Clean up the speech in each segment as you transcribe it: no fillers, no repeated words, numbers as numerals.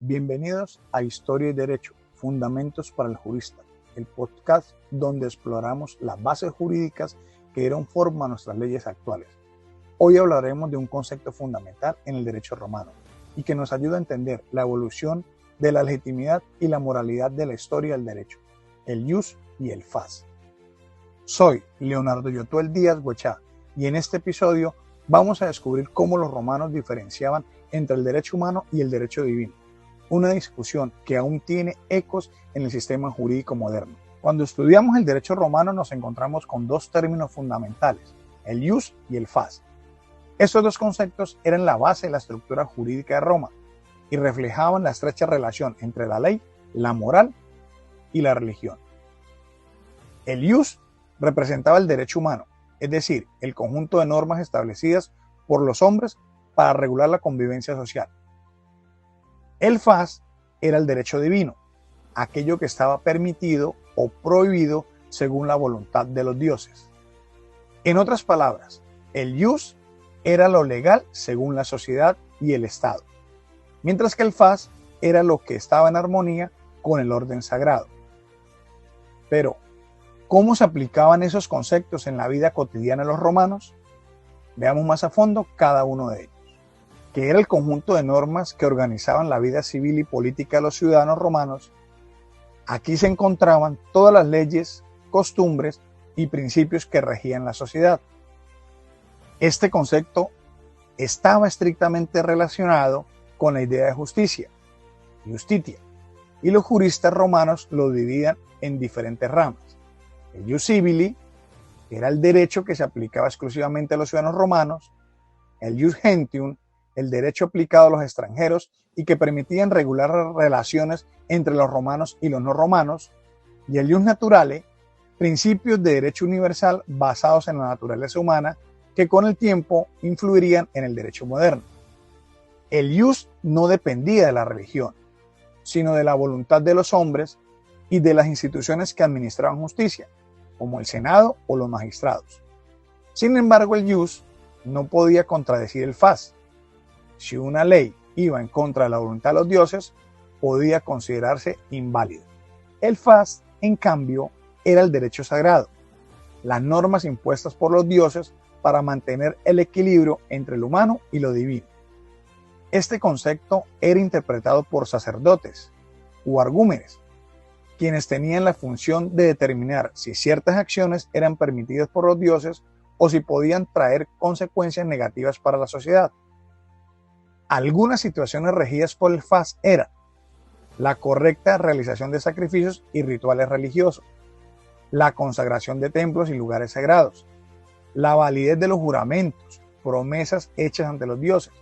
Bienvenidos a Historia y Derecho, Fundamentos para el Jurista, el podcast donde exploramos las bases jurídicas que dieron forma a nuestras leyes actuales. Hoy hablaremos de un concepto fundamental en el derecho romano y que nos ayuda a entender la evolución de la legitimidad y la moralidad de la historia del derecho, el ius y el fas. Soy Leonardo Yotuel Díaz Huechá y en este episodio vamos a descubrir cómo los romanos diferenciaban entre el derecho humano y el derecho divino, una discusión que aún tiene ecos en el sistema jurídico moderno. Cuando estudiamos el derecho romano nos encontramos con dos términos fundamentales, el ius y el fas. Estos dos conceptos eran la base de la estructura jurídica de Roma y reflejaban la estrecha relación entre la ley, la moral y la religión. El ius representaba el derecho humano, es decir, el conjunto de normas establecidas por los hombres para regular la convivencia social. El fas era el derecho divino, aquello que estaba permitido o prohibido según la voluntad de los dioses. En otras palabras, el ius era lo legal según la sociedad y el Estado, mientras que el fas era lo que estaba en armonía con el orden sagrado. Pero, ¿cómo se aplicaban esos conceptos en la vida cotidiana de los romanos? Veamos más a fondo cada uno de ellos, que era el conjunto de normas que organizaban la vida civil y política de los ciudadanos romanos. Aquí se encontraban todas las leyes, costumbres y principios que regían la sociedad. Este concepto estaba estrictamente relacionado con la idea de justicia, justitia, y los juristas romanos lo dividían en diferentes ramas. El ius civili era el derecho que se aplicaba exclusivamente a los ciudadanos romanos, el ius gentium, el derecho aplicado a los extranjeros y que permitían regular relaciones entre los romanos y los no romanos, y el ius naturale, principios de derecho universal basados en la naturaleza humana que con el tiempo influirían en el derecho moderno. El ius no dependía de la religión, sino de la voluntad de los hombres y de las instituciones que administraban justicia, como el Senado o los magistrados. Sin embargo, el ius no podía contradecir el fas. Si una ley iba en contra de la voluntad de los dioses, podía considerarse inválida. El fas, en cambio, era el derecho sagrado, las normas impuestas por los dioses para mantener el equilibrio entre lo humano y lo divino. Este concepto era interpretado por sacerdotes o argúmenes, quienes tenían la función de determinar si ciertas acciones eran permitidas por los dioses o si podían traer consecuencias negativas para la sociedad. Algunas situaciones regidas por el fas eran la correcta realización de sacrificios y rituales religiosos, la consagración de templos y lugares sagrados, la validez de los juramentos, promesas hechas ante los dioses,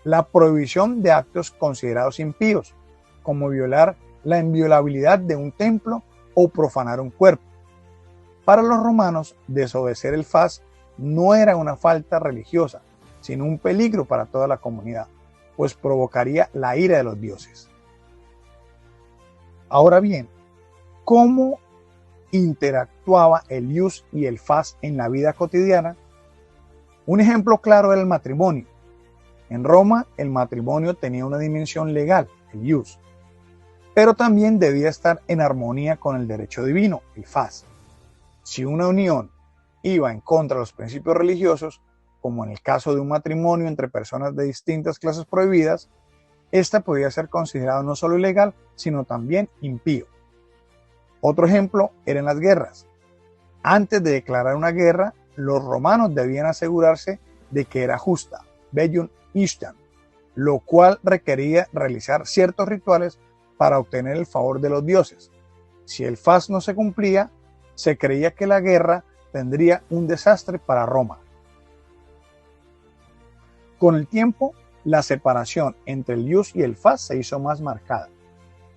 la prohibición de actos considerados impíos, como violar la inviolabilidad de un templo o profanar un cuerpo. Para los romanos, desobedecer el fas no era una falta religiosa, sino un peligro para toda la comunidad, pues provocaría la ira de los dioses. Ahora bien, ¿cómo interactuaba el ius y el fas en la vida cotidiana? Un ejemplo claro era el matrimonio. En Roma, el matrimonio tenía una dimensión legal, el ius, pero también debía estar en armonía con el derecho divino, el fas. Si una unión iba en contra de los principios religiosos, como en el caso de un matrimonio entre personas de distintas clases prohibidas, esta podía ser considerada no solo ilegal, sino también impío. Otro ejemplo eran las guerras. Antes de declarar una guerra, los romanos debían asegurarse de que era justa, bellum iustam, lo cual requería realizar ciertos rituales para obtener el favor de los dioses. Si el fas no se cumplía, se creía que la guerra tendría un desastre para Roma. Con el tiempo, la separación entre el ius y el fas se hizo más marcada,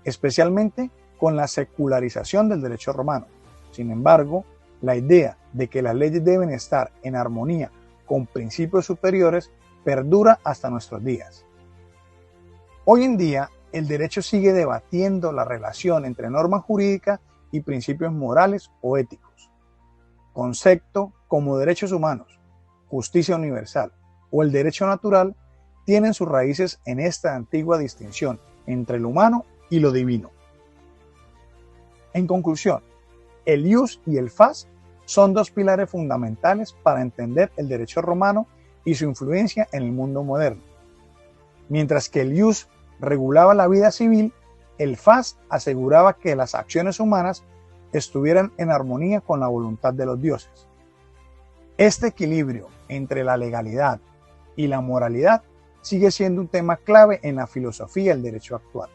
especialmente con la secularización del derecho romano. Sin embargo, la idea de que las leyes deben estar en armonía con principios superiores perdura hasta nuestros días. Hoy en día, el derecho sigue debatiendo la relación entre normas jurídicas y principios morales o éticos. Conceptos como derechos humanos, justicia universal o el derecho natural tienen sus raíces en esta antigua distinción entre lo humano y lo divino. En conclusión, el ius y el fas son dos pilares fundamentales para entender el derecho romano y su influencia en el mundo moderno. Mientras que el ius regulaba la vida civil, el fas aseguraba que las acciones humanas estuvieran en armonía con la voluntad de los dioses. Este equilibrio entre la legalidad y la moralidad sigue siendo un tema clave en la filosofía del derecho actual.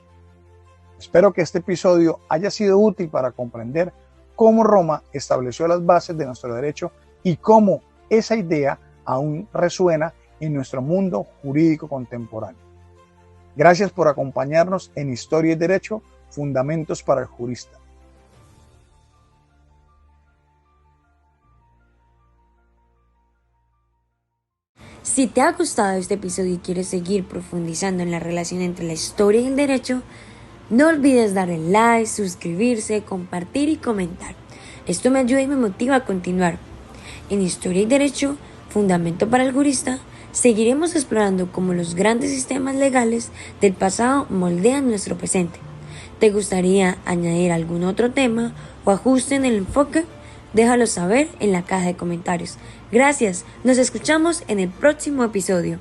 Espero que este episodio haya sido útil para comprender cómo Roma estableció las bases de nuestro derecho y cómo esa idea aún resuena en nuestro mundo jurídico contemporáneo. Gracias por acompañarnos en Historia y Derecho, Fundamentos para el Jurista. Si te ha gustado este episodio y quieres seguir profundizando en la relación entre la historia y el derecho, no olvides darle like, suscribirse, compartir y comentar. Esto me ayuda y me motiva a continuar. En Historia y Derecho, Fundamento para el Jurista, seguiremos explorando cómo los grandes sistemas legales del pasado moldean nuestro presente. ¿Te gustaría añadir algún otro tema o ajuste en el enfoque? Déjalo saber en la caja de comentarios. Gracias, nos escuchamos en el próximo episodio.